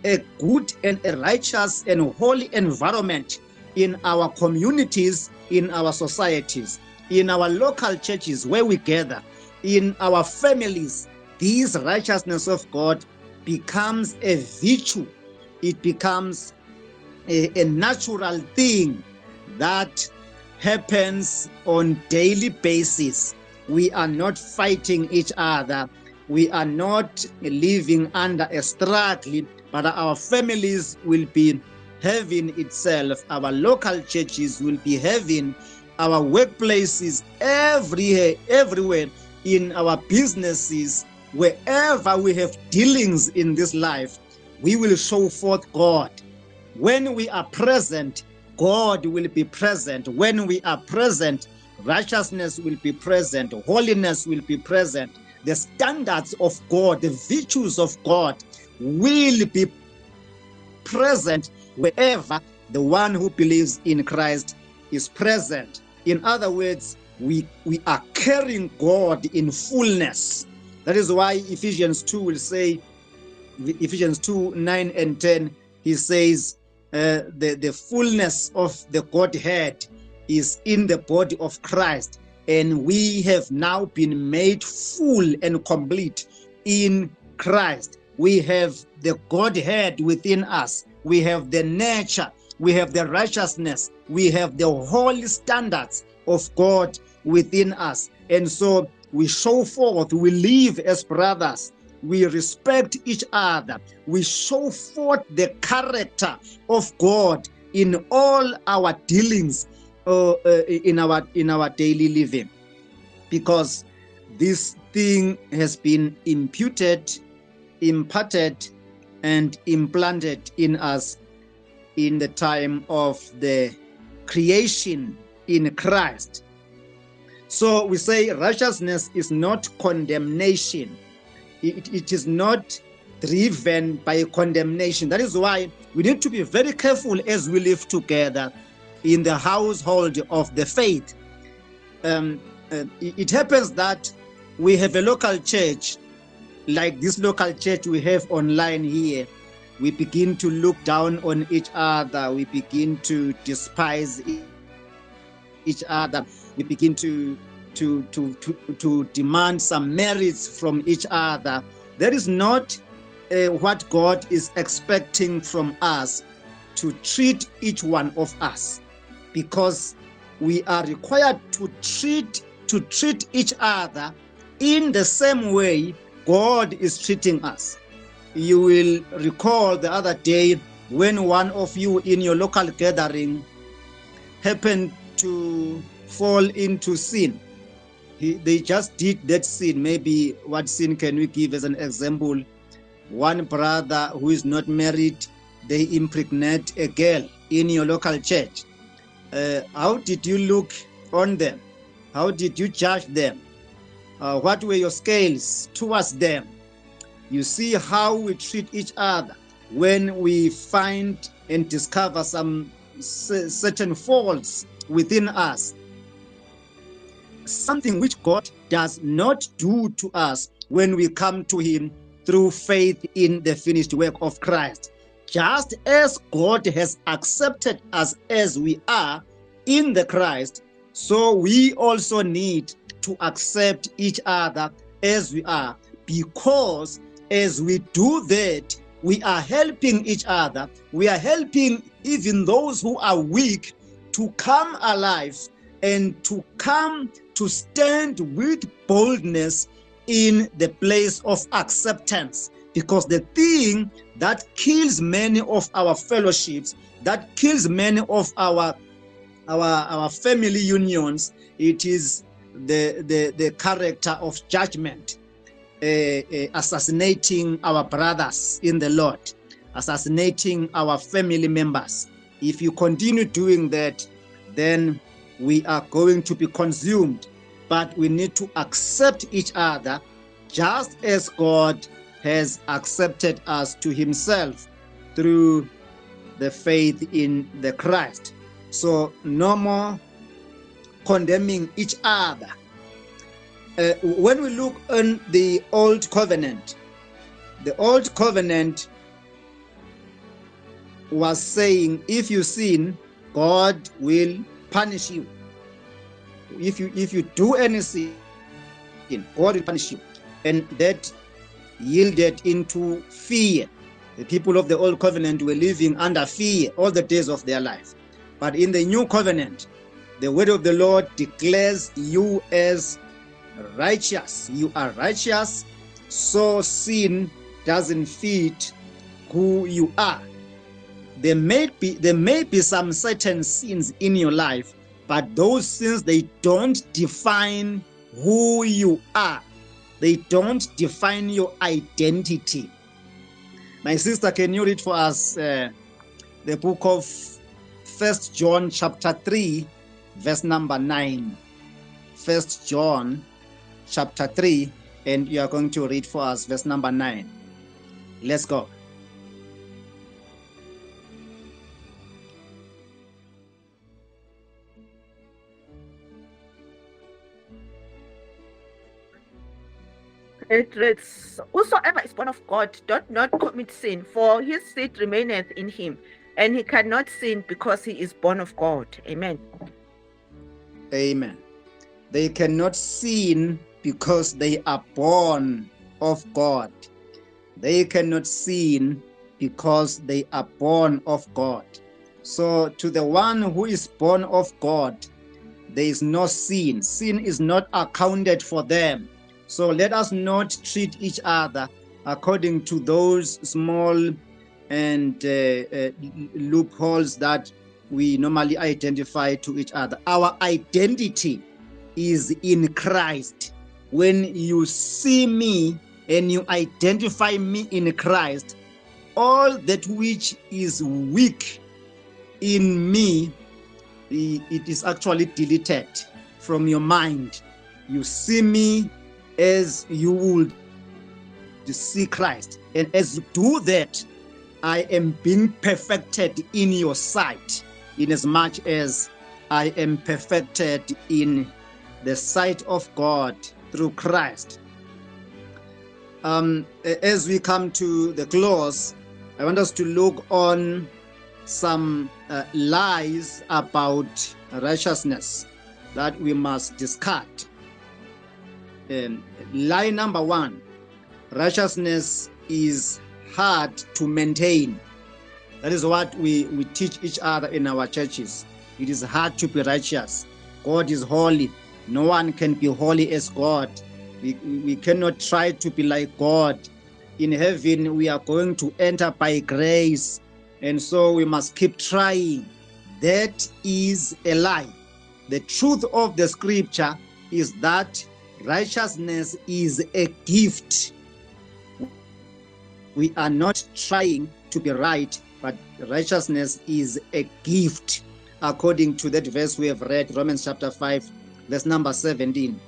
a good and a righteous and holy environment in our communities, in our societies, in our local churches where we gather, in our families. This righteousness of God becomes a virtue. It becomes a natural thing that happens on daily basis. We are not fighting each other. We are not living under a struggle, but our families will be having itself. Our local churches will be having, our workplaces, everywhere, in our businesses, wherever we have dealings in this life, we will show forth God. When we are present, God will be present. When we are present, righteousness will be present. Holiness will be present. The standards of God, the virtues of God will be present wherever the one who believes in Christ is present. In other words, we are carrying God in fullness. That is why Ephesians 2 will say, Ephesians 2, 9 and 10, he says, the fullness of the Godhead is in the body of Christ, and we have now been made full and complete in Christ. We have the Godhead within us. We have the nature. We have the righteousness. We have the holy standards of God within us. And so we show forth, we live as brothers. We respect each other. We show forth the character of God in all our dealings, in our daily living, because this thing has been imputed, imparted, and implanted in us in the time of the creation in Christ. So we say righteousness is not condemnation. It is not driven by condemnation. That is why we need to be very careful as we live together in the household of the faith. It happens that we have a local church, like this local church we have online here. We begin to look down on each other. We begin to despise each other. We begin to demand some merits from each other. That is not what God is expecting from us to treat each one of us, because we are required to treat each other in the same way God is treating us. You will recall the other day when one of you in your local gathering happened to fall into sin. They just did that sin. Maybe what sin can we give as an example? One brother who is not married, they impregnate a girl in your local church. How did you look on them? How did you judge them? What were your scales towards them? You see how we treat each other when we find and discover some certain faults within us. Something which God does not do to us when we come to Him through faith in the finished work of Christ. Just as God has accepted us as we are in the Christ, so we also need to accept each other as we are, because as we do that, we are helping each other. We are helping even those who are weak to come alive and to come to stand with boldness in the place of acceptance. Because the thing that kills many of our fellowships, that kills many of our family unions, it is the character of judgment, assassinating our brothers in the Lord, assassinating our family members. If you continue doing that, then we are going to be consumed. But we need to accept each other just as God has accepted us to Himself through the faith in the Christ. So no more condemning each other. When we look on the Old Covenant was saying, if you sin, God will punish you. If you do any sin, God will punish you. And that yielded into fear. The people of the Old Covenant were living under fear all the days of their life. But in the New Covenant, the word of the Lord declares you as righteous. You are righteous, so sin doesn't fit who you are. There may be some certain sins in your life, but those sins, they don't define who you are. They don't define your identity. My sister, can you read for us the book of 1 John chapter 3, verse number 9. 1 John chapter 3, and you are going to read for us verse number 9. Let's go. It reads, whosoever is born of God doth not commit sin, for his seed remaineth in him, and he cannot sin because he is born of God. Amen. Amen. They cannot sin because they are born of God. They cannot sin because they are born of God. So to the one who is born of God, there is no sin. Sin is not accounted for them. So let us not treat each other according to those small and loopholes that we normally identify to each other. Our identity is in Christ. When you see me and you identify me in Christ, all that which is weak in me, it is actually deleted from your mind. You see me as you would see Christ. And as you do that, I am being perfected in your sight, in as much as I am perfected in the sight of God through Christ. As we come to the close, I want us to look on some lies about righteousness that we must discard. Lie number one: righteousness is hard to maintain. That is what we teach each other in our churches. It is hard to be righteous. God is holy. No one can be holy as God. We cannot try to be like God. In heaven, we are going to enter by grace. And so we must keep trying. That is a lie. The truth of the scripture is that righteousness is a gift. We are not trying to be right, but righteousness is a gift. According to that verse we have read, Romans chapter 5, verse number 17.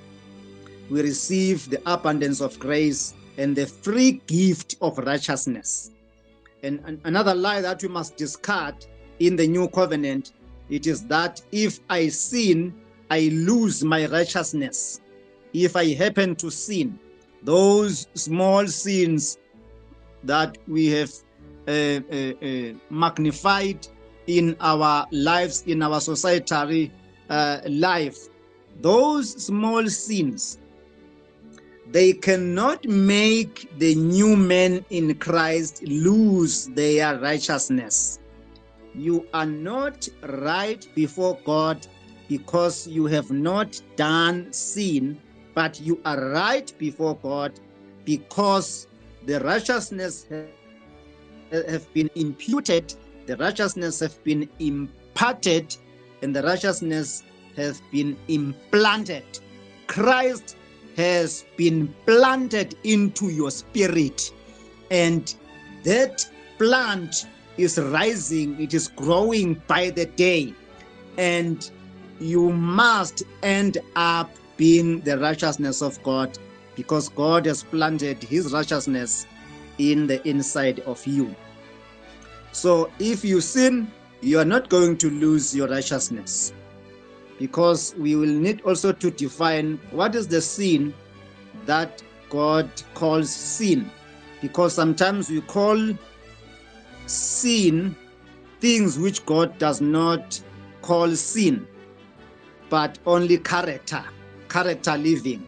We receive the abundance of grace and the free gift of righteousness. And another lie that we must discard in the new covenant, it is that if I sin, I lose my righteousness. If I happen to sin, those small sins that we have magnified in our lives, in our societary life, those small sins, they cannot make the new man in Christ lose their righteousness. You are not right before God because you have not done sin, but you are right before God because the righteousness have been imputed, the righteousness have been imparted, and the righteousness has been implanted. Christ has been planted into your spirit, and that plant is rising, it is growing by the day, and you must end up being the righteousness of God because God has planted his righteousness in the inside of you. So if you sin, you are not going to lose your righteousness, because we will need also to define what is the sin that God calls sin, because sometimes we call sin things which God does not call sin, but only character living.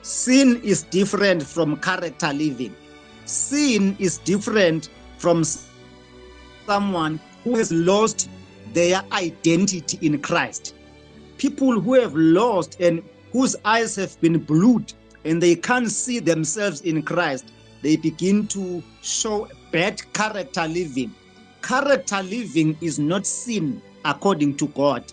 Sin is different from character living. Sin is different from someone who has lost their identity in Christ. People who have lost and whose eyes have been blued and they can't see themselves in Christ, they begin to show bad character living. Character living is not sin according to God,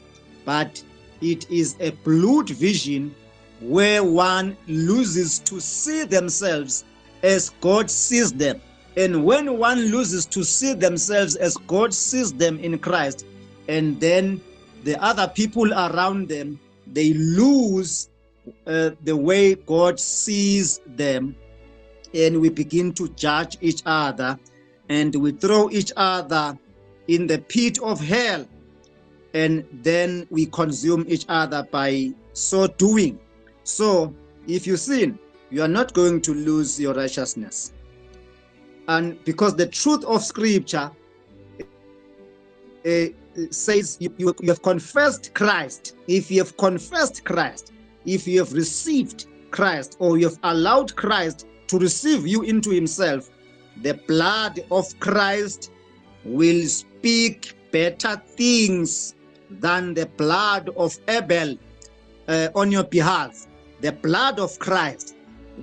but it is a blued vision where one loses to see themselves as God sees them. And when one loses to see themselves as God sees them in Christ, and then the other people around them, they lose the way God sees them, and we begin to judge each other, and we throw each other in the pit of hell, and then we consume each other by so doing. So if you sin, you are not going to lose your righteousness. And because the truth of scripture says you have confessed Christ. If you have confessed Christ, if you have received Christ, or you have allowed Christ to receive you into himself, the blood of Christ will speak better things than the blood of Abel on your behalf. The blood of Christ.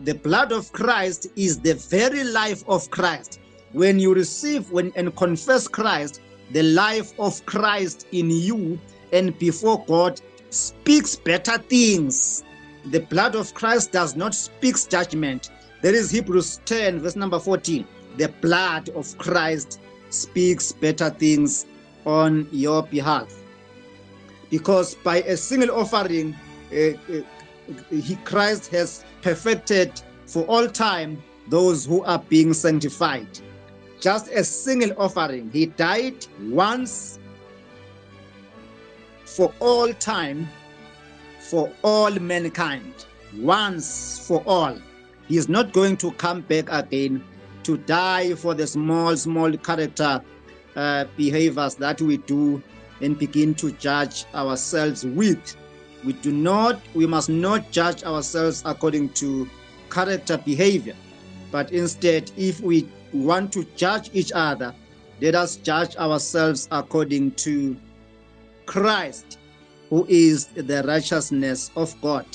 The blood of Christ is the very life of Christ. When you receive and confess Christ, the life of Christ in you and before God speaks better things. The blood of Christ does not speak judgment. There is Hebrews 10, verse number 14. The blood of Christ speaks better things on your behalf. Because by a single offering, Christ has perfected for all time those who are being sanctified. Just a single offering. He died once for all time, for all mankind, once for all. He is not going to come back again to die for the small character behaviors that we do and begin to judge ourselves with. We must not judge ourselves according to character behavior, but instead, if we want to judge each other, let us judge ourselves according to Christ, who is the righteousness of God.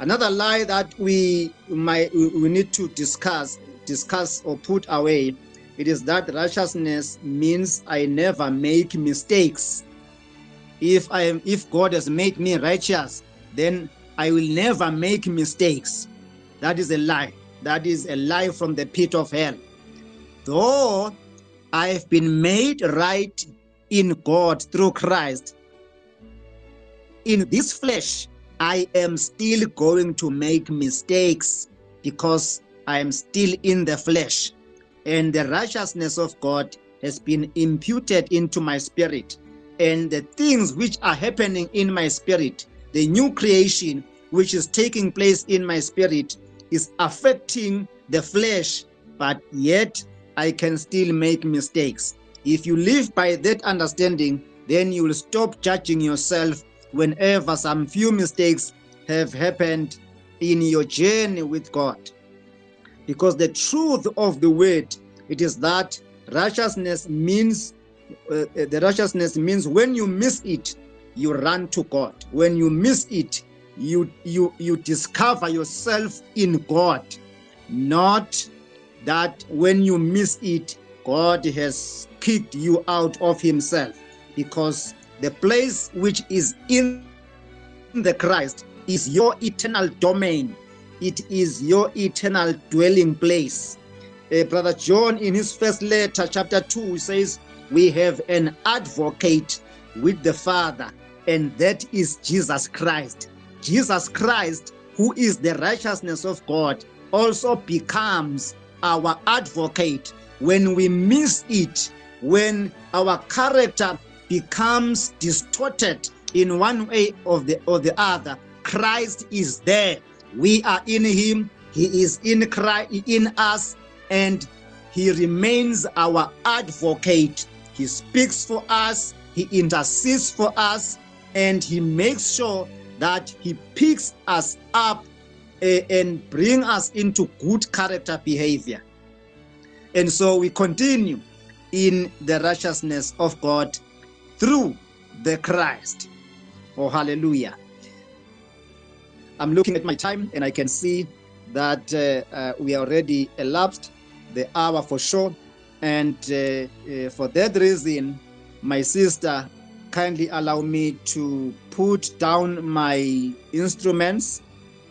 Another lie that we need to discuss or put away, it is that righteousness means I never make mistakes. If God has made me righteous, then I will never make mistakes. That is a lie. That is a lie from the pit of hell. Though I've been made right in God through Christ, in this flesh, I am still going to make mistakes because I am still in the flesh. And the righteousness of God has been imputed into my spirit. And the things which are happening in my spirit, the new creation which is taking place in my spirit, is affecting the flesh, but yet I can still make mistakes. If you live by that understanding, then you will stop judging yourself whenever some few mistakes have happened in your journey with God. Because the truth of the word, it is that righteousness means when you miss it, you run to God. When you miss it, you discover yourself in God. Not that when you miss it, God has kicked you out of himself, because the place which is in the Christ is your eternal domain. It is your eternal dwelling place. Brother John, in his first letter, chapter 2, says, we have an advocate with the Father, and that is Jesus Christ. Jesus Christ, who is the righteousness of God, also becomes our advocate when we miss it, when our character becomes distorted in one way or the other. Christ is there. We are in him. He is in Christ, in us, and he remains our advocate. He speaks for us. He intercedes for us, and he makes sure that he picks us up and bring us into good character behavior. And so we continue in the righteousness of God through the Christ. Oh, hallelujah. I'm looking at my time and I can see that we are already elapsed the hour for sure. And for that reason, my sister, kindly allow me to put down my instruments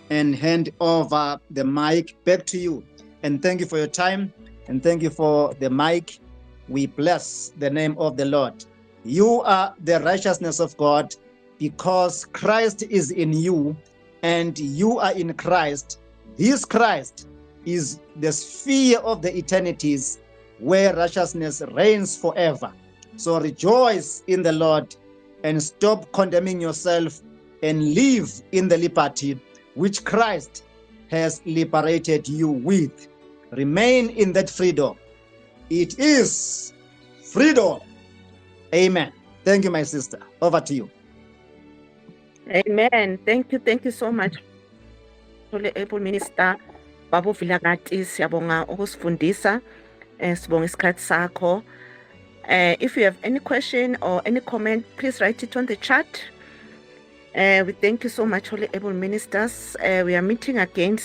and hand over the mic back to you. And thank you for your time, and thank you for the mic. We bless the name of the Lord. You are the righteousness of God because Christ is in you and you are in Christ. This Christ is the sphere of the eternities where righteousness reigns forever. So rejoice in the Lord and stop condemning yourself and live in the liberty which Christ has liberated you with. Remain in that freedom. It is freedom. Amen. Thank you, my sister. Over to you. Amen. Thank you so much, Honorable Minister Babu Vilakazi. Siyabonga ukusifundisa. Sibonga isikhathi sakho. If you have any question or any comment, please write it on the chat. We thank you so much, Honorable Ministers. We are meeting again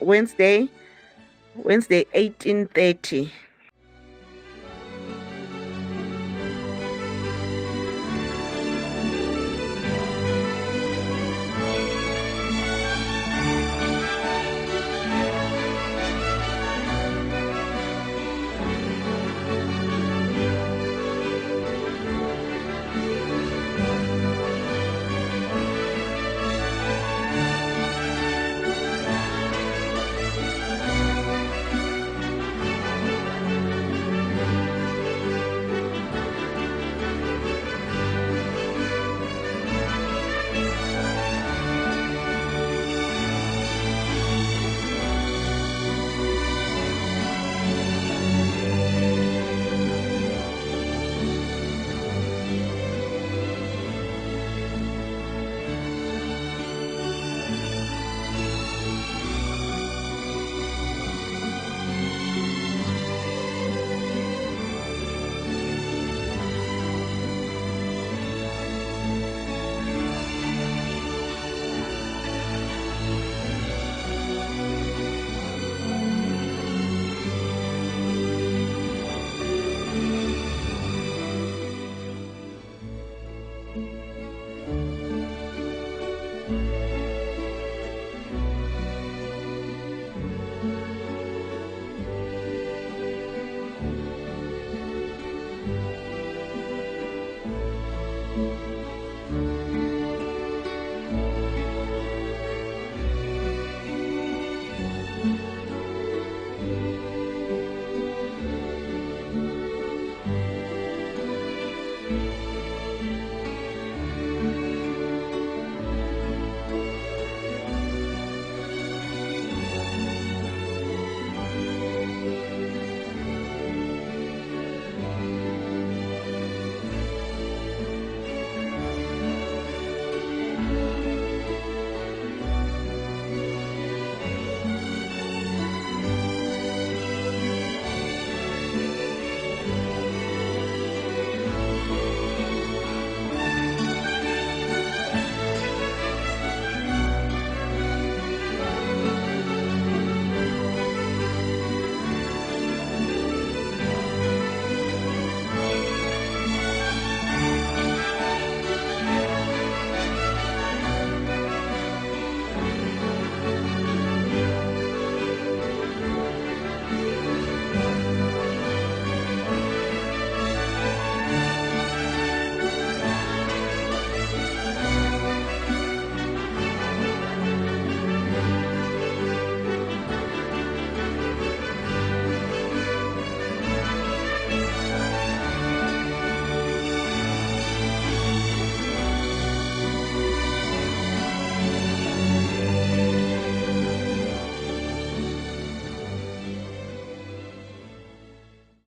Wednesday 18:30.